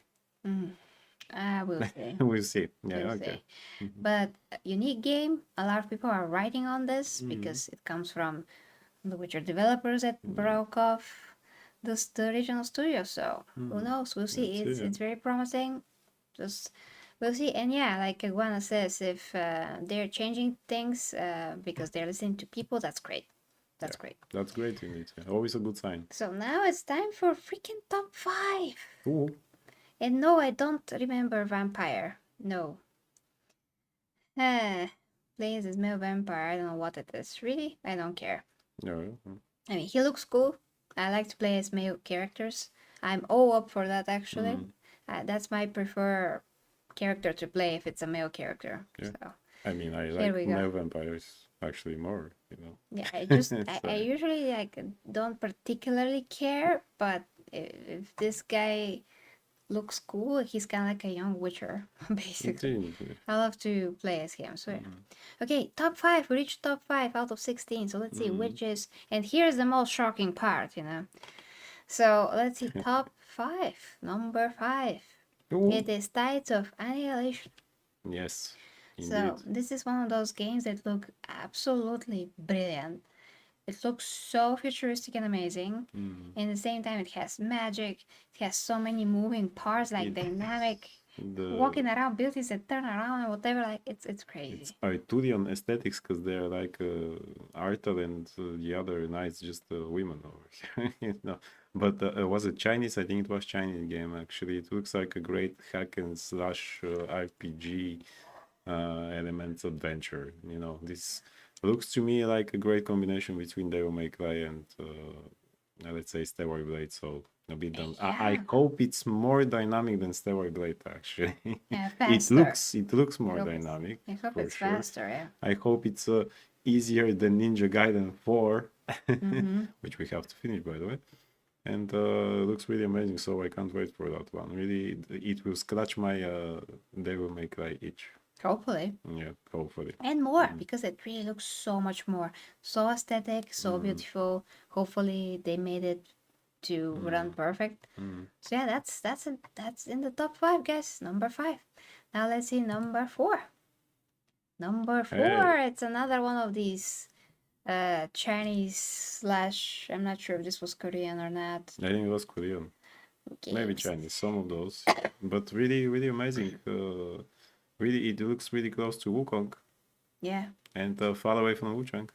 A: We'll see.
B: We'll see. Yeah,
A: We'll
B: okay.
A: see. But unique game. A lot of people are writing on this because it comes from the Witcher developers that broke off the original studio. So who knows? We'll see. It's very promising. Just we'll see. And yeah, like Iguana says, if they're changing things because they're listening to people, that's great. That's great.
B: That's great indeed. Yeah. Always a good sign.
A: So now it's time for freaking top 5.
B: Ooh.
A: And no, I don't remember Vampire. No. Playing as male vampire, I don't know what it is. Really? I don't care.
B: Yeah.
A: I mean, he looks cool. I like to play as male characters. I'm all up for that, actually. That's my preferred character to play if it's a male character.
B: Yeah.
A: So,
B: I mean, I like male vampires actually more, you know.
A: Yeah, I just, I usually like don't particularly care, but if this guy looks cool, he's kind of like a young Witcher, basically.
B: Indeed.
A: I love to play as him, so yeah. Okay, top 5. We reached top 5 out of 16, so let's see which is, and here's the most shocking part, you know. So let's see, top 5, number 5.
B: Ooh.
A: It is Tides of Annihilation.
B: Yes, indeed.
A: So this is one of those games that look absolutely brilliant. It looks so futuristic and amazing. In the same time, it has magic. It has so many moving parts, like
B: It-
A: dynamic,
B: The
A: walking around buildings that turn around and whatever. Like it's
B: it's
A: crazy.
B: Arthurian aesthetics because they're like Arthur and the other knights, just women over here. But was it Chinese? I think it was Chinese game actually. It looks like a great hack and slash RPG elements adventure. This looks to me like a great combination between Devil May Cry and let's say Stellar Blade. So a bit done. I
A: Yeah.
B: hope it's more dynamic than Stellar Blade actually.
A: Yeah,
B: it
A: faster.
B: looks
A: I
B: more
A: hope it's,
B: dynamic
A: I hope
B: for
A: it's
B: sure.
A: faster. Yeah.
B: I hope it's easier than Ninja Gaiden 4, which we have to finish by the way. And looks really amazing, so I can't wait for that one. Really, it will scratch my Devil May Cry itch.
A: Hopefully.
B: Yeah, hopefully.
A: And more, because it really looks so much more. So aesthetic, so beautiful. Hopefully they made it to run perfect. So yeah, that's in the top 5, guys. Number 5. Now let's see number 4. Number 4,
B: Hey.
A: it's another one of these Chinese slash, I'm not sure if this was Korean or not.
B: I think it was Korean, maybe
A: Games.
B: Chinese, some of those, but really, really amazing. Really, it looks really close to Wukong
A: Yeah.
B: and far away from Wuchang.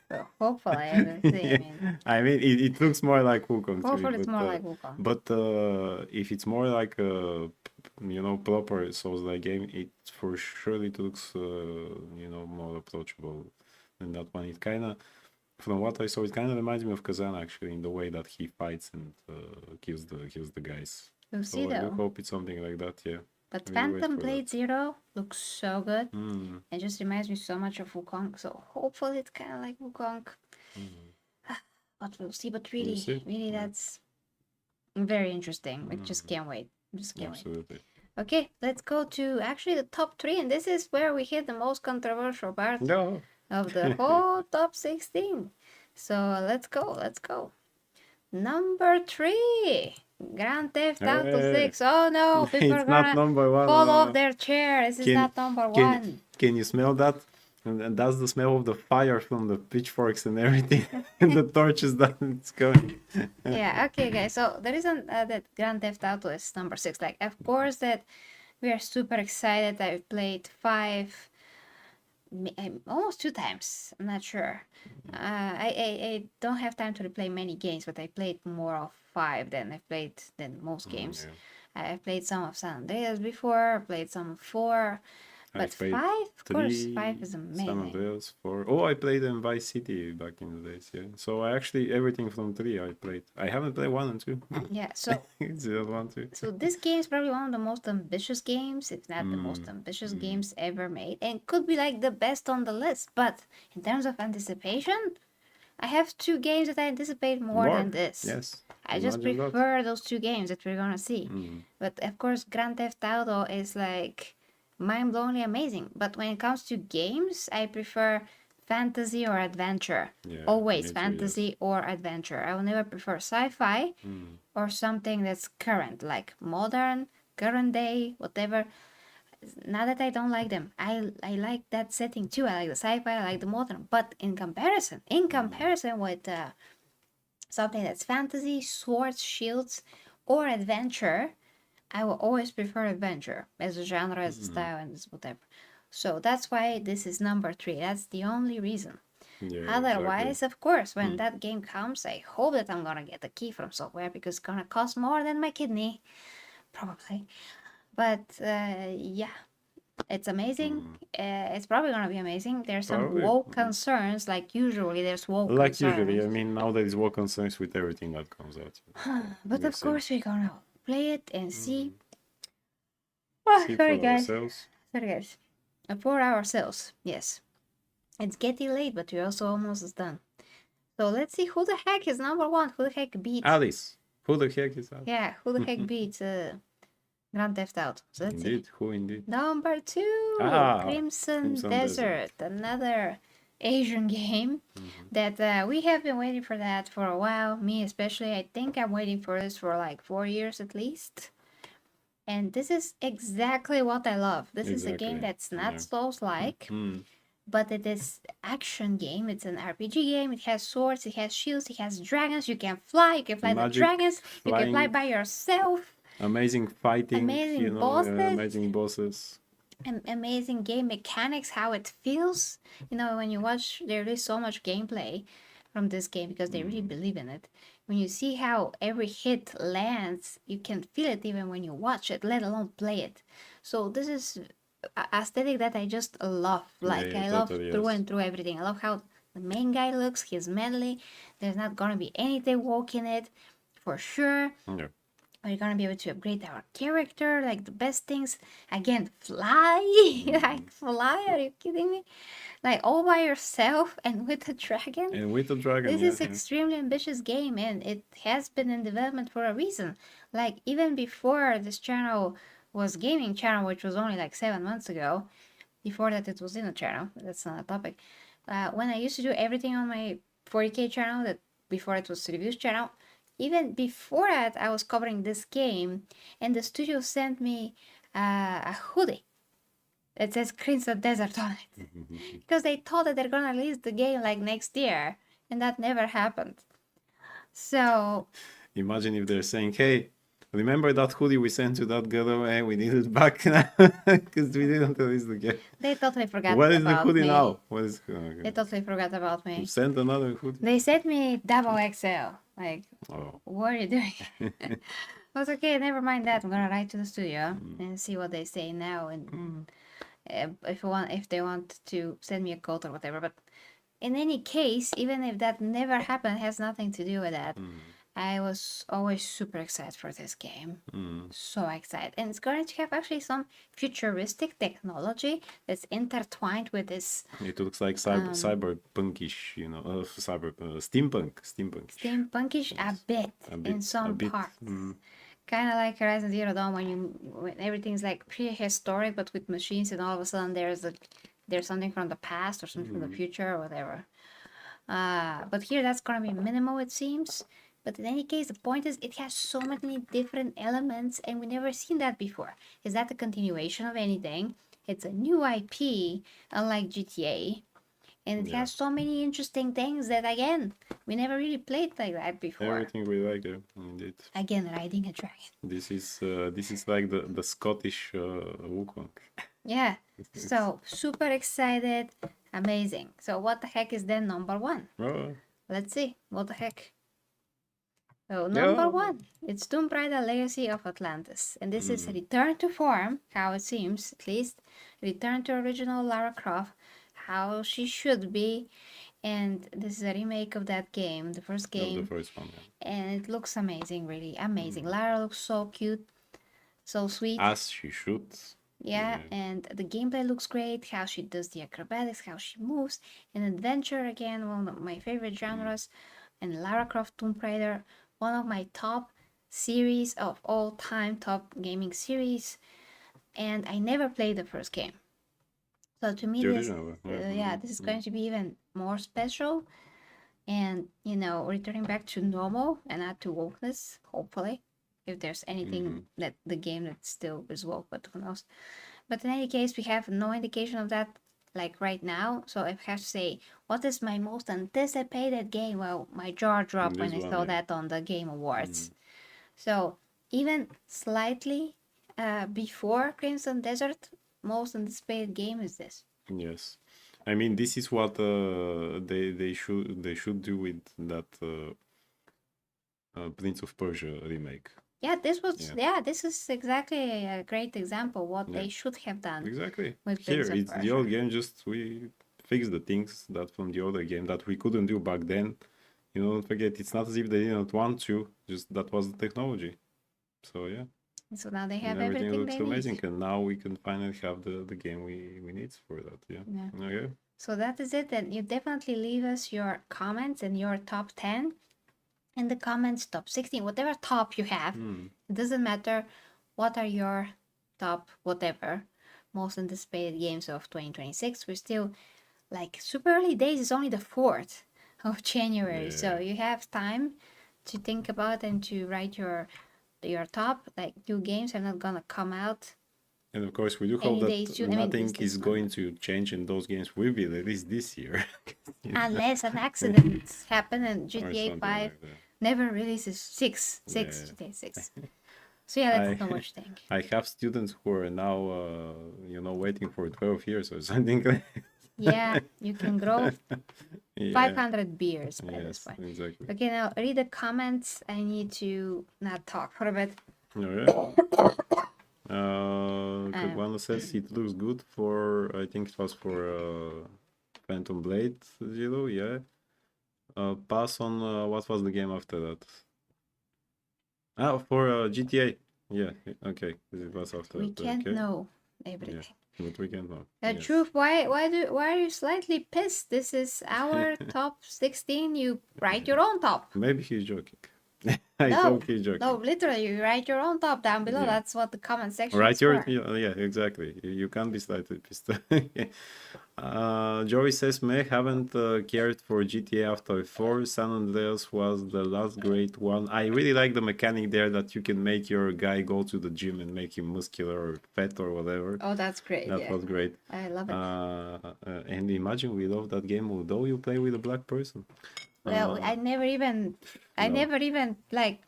A: So hopefully I will see.
B: I mean, it looks more like Wukong to me,
A: Hopefully it's more like Wukong.
B: but if it's more like a proper Souls-like game, it for sure it looks more approachable than that one. It kind of, from what I saw, it kind of reminds me of Kazan actually in the way that he fights and kills the guys.
A: We'll
B: So
A: see
B: I do
A: though.
B: hope it's something like that. Yeah.
A: But
B: Really wait
A: Phantom
B: for
A: Blade
B: that.
A: Zero looks so good. It just reminds me so much of Wukong. So hopefully it's kind of like Wukong. But we'll see. But really,
B: see.
A: really,
B: Yeah.
A: that's very interesting. I just can't wait. Just can't wait.
B: Absolutely.
A: Okay, let's go to actually the top 3. And this is where we hit the most controversial part
B: No.
A: of the whole top 16. So let's go. Let's go. Number 3. Grand Theft Auto
B: Hey.
A: 6. Oh no, people are
B: It's not
A: gonna
B: number one.
A: fall off their chair. This is not number 1.
B: Can you smell that? And that's the smell of the fire from the pitchforks and everything, and the torches that it's going.
A: Yeah, okay, guys. So the reason that Grand Theft Auto is number 6, like, of course, that we are super excited. I played 5, almost 2 times. I'm not sure. I don't have time to replay many games, but I played more of 5 than most games.
B: Yeah.
A: I played some of San Andreas before. Played some of 4. But 5, of course, 5 is
B: San
A: amazing.
B: Andreas, 4. Oh, I played in Vice City back in the days, yeah. So I actually, everything from 3 I played. I haven't played 1 and 2.
A: Yeah, so
B: It's the other one too.
A: so this game is probably one of the most ambitious games, if not the most ambitious games ever made, and could be like the best on the list. But in terms of anticipation, I have 2 games that I anticipate more than this.
B: Yes.
A: I just
B: imagine that.
A: prefer those 2 games that we're gonna see. But of course, Grand Theft Auto is like mind-blowingly amazing. But when it comes to games, I prefer fantasy or adventure.
B: Yeah,
A: Always
B: me too,
A: fantasy or adventure. I will never prefer sci-fi or something that's current, like modern, current day, whatever. Not that I don't like them. I like that setting too. I like the sci-fi, I like the modern. But in comparison with something that's fantasy, swords, shields, or adventure, I will always prefer adventure as a genre, as a style, and as whatever. So that's why this is number 3. That's the only reason.
B: Yeah,
A: Otherwise,
B: exactly.
A: of course, when that game comes, I hope that I'm gonna get a key from software because it's gonna cost more than my kidney, probably. But yeah, it's amazing. It's probably gonna be amazing. There's some
B: Probably.
A: woke concerns, like usually there's woke
B: Like
A: concerns.
B: usually, I mean, nowadays what concerns with everything that comes out.
A: But
B: We'll
A: of
B: see.
A: course, we're gonna play it and see.
B: See
A: Sorry,
B: for
A: guys.
B: ourselves.
A: Sorry, guys. For ourselves, yes. It's getting late, but we're also almost done. So let's see who the heck is number 1. Who the heck beats?
B: Alice. Who the heck is that?
A: Yeah, who the heck beats Grand Theft Auto? So let's see.
B: Indeed, who indeed?
A: Number 2, Crimson
B: Crimson
A: Desert, another Asian game that we have been waiting for that for a while. Me especially. I think I'm waiting for this for like 4 years at least. And this is exactly what I love. This is a game
B: Exactly.
A: that's not
B: Yeah.
A: Souls-like,
B: Mm.
A: but it is action game. It's an RPG game. It has swords, it has shields, it has dragons. You can fly the
B: Magic,
A: dragons. You can fly
B: flying,
A: by yourself.
B: amazing fighting,
A: Amazing bosses,
B: amazing bosses.
A: amazing game mechanics, how it feels. When you watch, there is so much gameplay from this game because they really believe in it. When you see how every hit lands, you can feel it even when you watch it, let alone play it. So this is aesthetic that I just love.
B: Yeah,
A: Like
B: yeah,
A: I love
B: totally,
A: through
B: yes.
A: and through everything. I love how the main guy looks. He's manly. There's not gonna be anything woke in it, for sure.
B: Yeah.
A: We're gonna be able to upgrade our character, like the best things. Again, fly, like fly. Are you kidding me? Like all by yourself and with a dragon.
B: And with the dragon,
A: This
B: yeah,
A: is
B: yeah.
A: extremely ambitious game, and it has been in development for a reason. Like even before this channel was gaming channel, which was only like 7 months ago. Before that, it was in a channel. That's not a topic. When I used to do everything on my 40K channel, that before it was reviews channel, even before that, I was covering this game, and the studio sent me a hoodie that says Crimson Desert on it because they thought that they're gonna release the game like next year, and that never happened. So
B: Imagine if they're saying, "Hey, remember that hoodie we sent to that girl? We need it back now because we didn't release the game.
A: they totally forgot
B: Where is the
A: about
B: hoodie
A: me.
B: now? What is?
A: They totally forgot about me.
B: Send another hoodie.
A: They sent me double XL. Like,
B: Oh,
A: what are you doing? I was okay, never mind that. I'm gonna write to the studio and see what they say now, and if they want to send me a code or whatever. But in any case, even if that never happened, it has nothing to do with that. I was always super excited for this game. So excited. And it's going to have actually some futuristic technology that's intertwined with this
B: it looks like cyberpunkish, steampunk.
A: steampunkish a bit in some parts. Kind of like Horizon Zero Dawn when everything's like prehistoric but with machines, and all of a sudden there's something from the past or something from the future or whatever. But here that's gonna be minimal, it seems. But in any case, the point is it has so many different elements, and we never seen that before. Is that a continuation of anything? It's a new IP, unlike GTA, and it
B: Yeah.
A: has so many interesting things that again we never really played like that before.
B: Everything we like there, indeed.
A: Again, riding a dragon.
B: This is like the Scottish Wukong.
A: Yeah. So super excited, amazing. So what the heck is then number one?
B: Oh,
A: Let's see. What the heck? So number one, it's Tomb Raider Legacy of Atlantis. And this is a return to form, how it seems, at least. Return to original Lara Croft, how she should be. And this is a remake of that game, the first game.
B: the first one, yeah.
A: And it looks amazing, really amazing. Lara looks so cute, so sweet.
B: As she should.
A: Yeah, and the gameplay looks great, how she does the acrobatics, how she moves. And adventure, again, one of my favorite genres. And Lara Croft Tomb Raider, one of my top series of all time, top gaming series. And I never played the first game. So to me, this is going to be even more special. And, returning back to normal and not to wokeness, hopefully. If there's anything that the game that still is woke, but who knows. But in any case, we have no indication of that like right now. So if I have to say, what is my most anticipated game? Well, my jaw dropped when I saw that on the Game Awards. So even slightly before Crimson Desert, most anticipated game is this.
B: Yes, I mean this is what they should do with that Prince of Persia remake.
A: Yeah, this is exactly a great example what they should have done.
B: Exactly.
A: With
B: Here,
A: Prince of
B: it's
A: Persia.
B: the old game. Just we fix the things that from the other game that we couldn't do back then. Don't forget, it's not as if they didn't want to. Just that was the technology. So yeah.
A: So now they have
B: and
A: everything
B: looks
A: they
B: amazing,
A: need.
B: and now we can finally have the game we need for that. Yeah. Okay.
A: So that is it. And you definitely leave us your comments and your top 10 in the comments, top 16, whatever top you have. It doesn't matter what are your top whatever most anticipated games of 2026. We're still like super early days. It's only the 4th of January. So you have time to think about and to write your your top, like new games are not gonna come out
B: And of course, we do
A: any
B: hope
A: day
B: that
A: soon. I mean,
B: nothing
A: this
B: is
A: one,
B: going to change and those games will be released this year. You know,
A: unless an accident happened and
B: or
A: GTA
B: something
A: 5
B: like that.
A: never releases 6
B: Yeah.
A: GTA 6. So yeah, let's know what you think.
B: I have students who are now, waiting for 12 years or something.
A: Yeah, you can grow
B: Yeah.
A: 500 beers by this
B: Yes,
A: point.
B: exactly.
A: Okay, now read the comments. I need to not talk for a bit.
B: All right. Kagwana says it looks good for, I think it was for Phantom Blade Zero, yeah. Pass on, what was the game after that? For GTA. Yeah, okay. It was after
A: We
B: that,
A: can't
B: okay.
A: know
B: Yeah,
A: everything.
B: but we can know. Yes.
A: Truth, why are you slightly pissed? This is our top 16. You write your own top.
B: Maybe he's joking. I
A: No,
B: hope he's joking.
A: no, literally, you write your own top down below.
B: Yeah.
A: That's what the comment section
B: Right,
A: is for.
B: yeah, exactly. You can't be slightly pissed. Joey says, May haven't cared for GTA after 4. San Andreas was the last great one. I really like the mechanic there that you can make your guy go to the gym and make him muscular or fat or whatever.
A: Oh, that's great.
B: That
A: yeah.
B: was great.
A: I love it.
B: And imagine we love that game, although you play with a black person.
A: Well, I never even like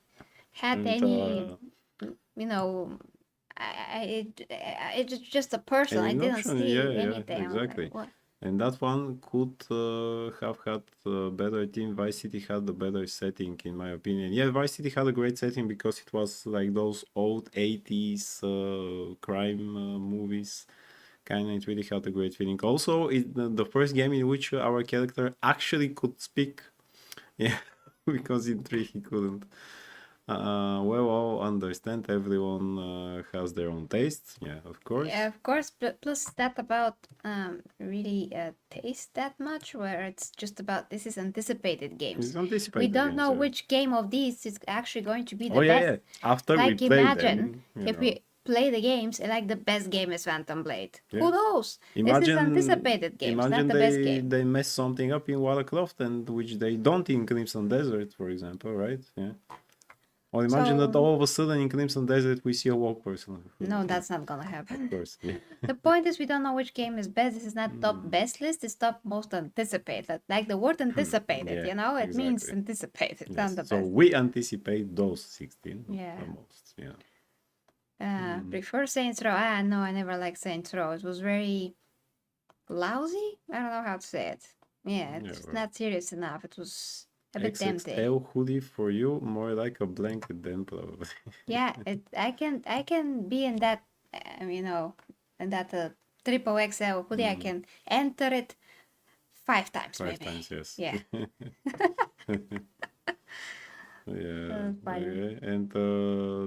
A: had
B: And,
A: any, you know, it's just a person. I
B: an
A: didn't
B: option,
A: see
B: yeah,
A: anything. I'm like,
B: exactly.
A: what?
B: And that one could have had a better team. Vice City had a better setting, in my opinion. Yeah, Vice City had a great setting because it was like those old 80s crime movies. Kind of, it really had a great feeling. Also, the first game in which our character actually could speak. Yeah, because in 3 he couldn't. Well, understand everyone has their own tastes. Yeah, of course.
A: Yeah, of course. But plus that about really taste that much, where it's just about this is anticipated games.
B: It's anticipated
A: We don't
B: games,
A: know
B: yeah.
A: which game of these is actually going to be the
B: Oh yeah,
A: best.
B: yeah. After we
A: Like
B: play
A: imagine
B: them,
A: if we play the games and like the best game is Phantom Blade.
B: Yeah.
A: Who knows? This is
B: imagine
A: anticipated games,
B: imagine
A: not the best game.
B: they mess something up in Lara Croft and which they don't in Crimson Desert, for example, right? Yeah. Or imagine that
A: So-
B: all of a sudden in Crimson Desert we see a walk person.
A: No, that's not gonna happen.
B: Of course. Yeah.
A: The point is we don't know which game is best. This is not top best list, it's top most anticipated. Like the word anticipated,
B: Yeah,
A: you know? It means
B: exactly.
A: anticipated,
B: Yes.
A: not the
B: So
A: best.
B: we anticipate those 16
A: Yeah.
B: the most. Yeah.
A: Prefer Saints Row. No, I never liked Saints Row. It was very lousy. I don't know how to say it. Yeah, it's
B: Yeah,
A: just
B: right.
A: not serious enough. It was a bit tempting.
B: XXL hoodie for you, more like a blanket then probably.
A: Yeah, I can be in that, in that triple XL hoodie. I can enter it 5 times
B: 5
A: maybe.
B: times, yes.
A: Yeah.
B: Yeah.
A: Funny.
B: Okay. And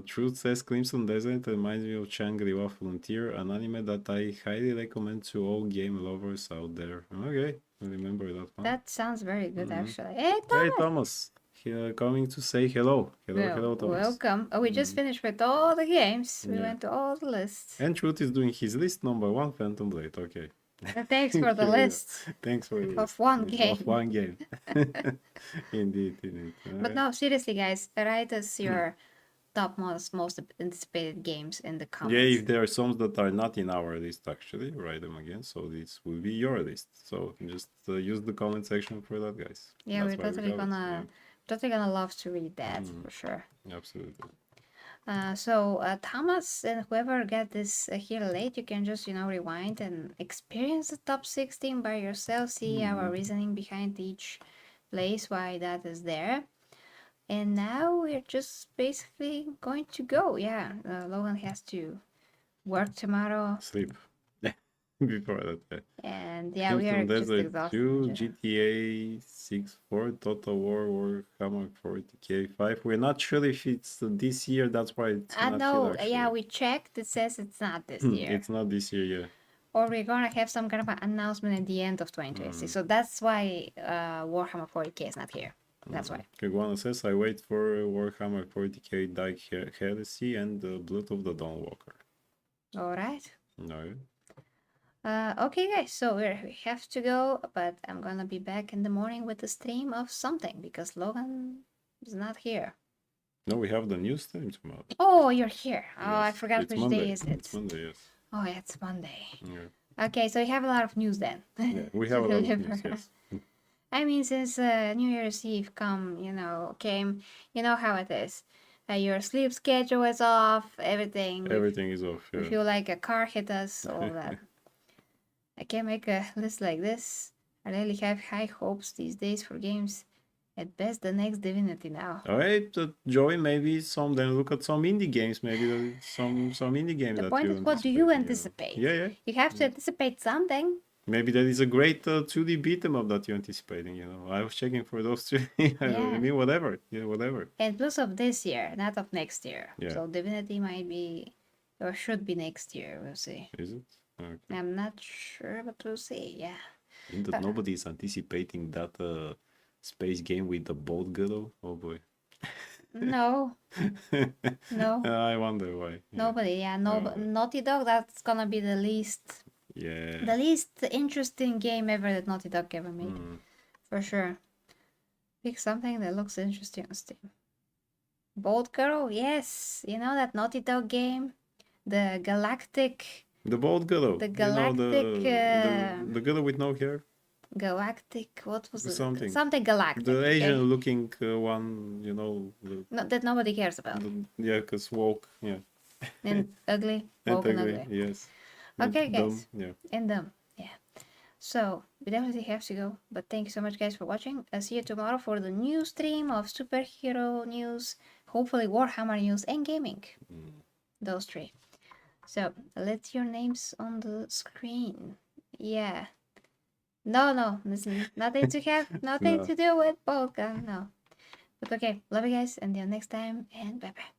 B: Truth says Crimson Desert reminds me of Shangri-La Frontier, an anime that I highly recommend to all game lovers out there. Okay, remember that one.
A: That sounds very good actually. Hey,
B: Hey
A: Thomas.
B: Thomas, here coming to say hello. Hello, Thomas.
A: Welcome. Oh, we just finished with all the games. We
B: Yeah.
A: went to all the lists.
B: And Truth is doing his list number 1, Phantom Blade. Okay.
A: Thanks for the
B: Here we go.
A: list.
B: Thanks for the
A: Of
B: list.
A: one game.
B: Of one game. Indeed.
A: But no, seriously, guys, write us your top most anticipated games in the comments.
B: Yeah, if there are some that are not in our list, actually, write them again. So this will be your list. So just use the comment section for that, guys.
A: Yeah,
B: That's
A: we're
B: why we
A: totally
B: have it.
A: gonna love to read that for sure.
B: Yeah, absolutely.
A: So Thomas and whoever get this here late, you can just rewind and experience the top 16 by yourself. See our reasoning behind each place, why that is there. And now we're just basically going to go. Yeah, Logan has to work tomorrow.
B: Sleep. Before that, yeah.
A: And yeah, we are
B: Crimson
A: just
B: Desert
A: exhausted.
B: 2, GTA 6, 4, Total War, Warhammer 40k 5. We're not sure if it's this year, that's why it's not
A: No,
B: here, actually.
A: yeah, we checked. It says it's not this year.
B: It's not this year, yeah.
A: Or we're gonna have some kind of an announcement at the end of 2026. So that's why Warhammer 40k is not here. That's why.
B: Kiguana says, I wait for Warhammer 40k Dark Heresy and Blood of the Dawnwalker.
A: All right.
B: No.
A: Okay, guys. So we have to go, but I'm gonna be back in the morning with a stream of something because Logan is not here.
B: No, we have the new stream tomorrow.
A: Oh, you're here. Oh, I
B: Yes,
A: forgot
B: it's
A: which
B: Monday.
A: day is it.
B: It's Monday, yes.
A: Oh, yeah, it's Monday.
B: Yeah.
A: Okay, so you have a lot of news then.
B: Yeah, we have a lot of news, yes.
A: I mean, since New Year's Eve came, you know how it is. Your sleep schedule is off, everything.
B: Everything is off,
A: We
B: yeah.
A: feel like a car hit us, all of that. I can make a list like this. I really have high hopes these days for games. At best, the next Divinity now.
B: Alright, join maybe some, then look at some indie games, maybe some indie games
A: The
B: that
A: point
B: you
A: is, what do you
B: anticipate,
A: anticipate?
B: Yeah, yeah.
A: You have to anticipate something.
B: Maybe that is a great 2D beat 'em up that you're anticipating, you know. I was checking for those two. I mean, whatever. Yeah, whatever.
A: And plus of this year, not of next year.
B: Yeah.
A: So Divinity might be, or should be next year. We'll see.
B: Is it? Okay.
A: I'm not sure, but we'll see. Yeah.
B: In that nobody is anticipating that space game with the boat girl. Oh boy.
A: No. No.
B: I wonder why. Yeah.
A: Nobody. Yeah. No. Naughty Dog. That's gonna be the least.
B: Yeah.
A: The least interesting game ever that Naughty Dog ever made, for sure. Pick something that looks interesting on Steam. Bolt Girl, yes. You know that Naughty Dog game, the Galactic.
B: The boat girl.
A: The Galactic.
B: You know, the girl with no hair.
A: Galactic. What was it?
B: Something.
A: Something Galactic.
B: The Asian-looking one. You know.
A: No, that nobody cares about.
B: Yeah, cause woke. Yeah.
A: And ugly.
B: And
A: Woke and
B: ugly.
A: ugly.
B: Yes.
A: Okay,
B: Dumb,
A: guys.
B: yeah.
A: And dumb. Yeah. So, we definitely have to go. But thank you so much, guys, for watching. I'll see you tomorrow for the new stream of superhero news, hopefully Warhammer news, and gaming. Those three. So, let your names on the screen. Yeah. No. Listen, nothing to have, nothing
B: No.
A: to do with Polka. No. But okay, love you guys. Until next time, and bye-bye.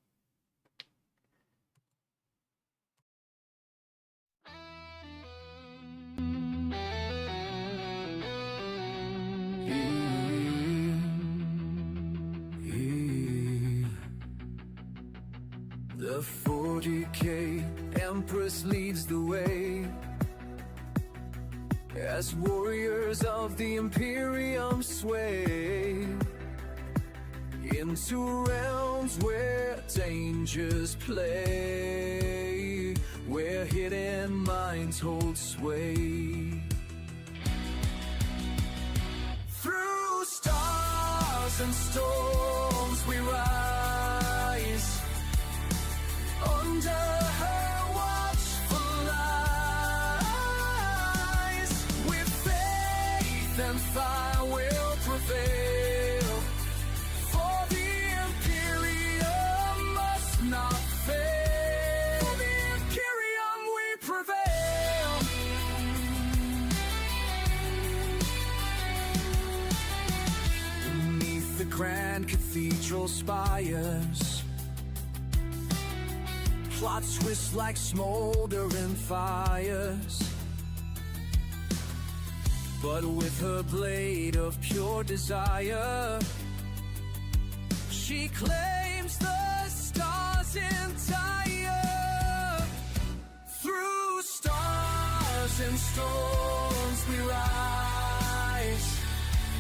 C: The 40K Empress leads the way as warriors of the imperium sway into realms where dangers play, where hidden minds hold sway. Through stars and storms we rise, under her watchful eyes, with faith and fire will prevail, for the imperium must not fail. For the imperium we prevail. Beneath the grand cathedral spires, plots twist like smoldering fires, but with her blade of pure desire, she claims the stars entire. Through stars and storms we rise,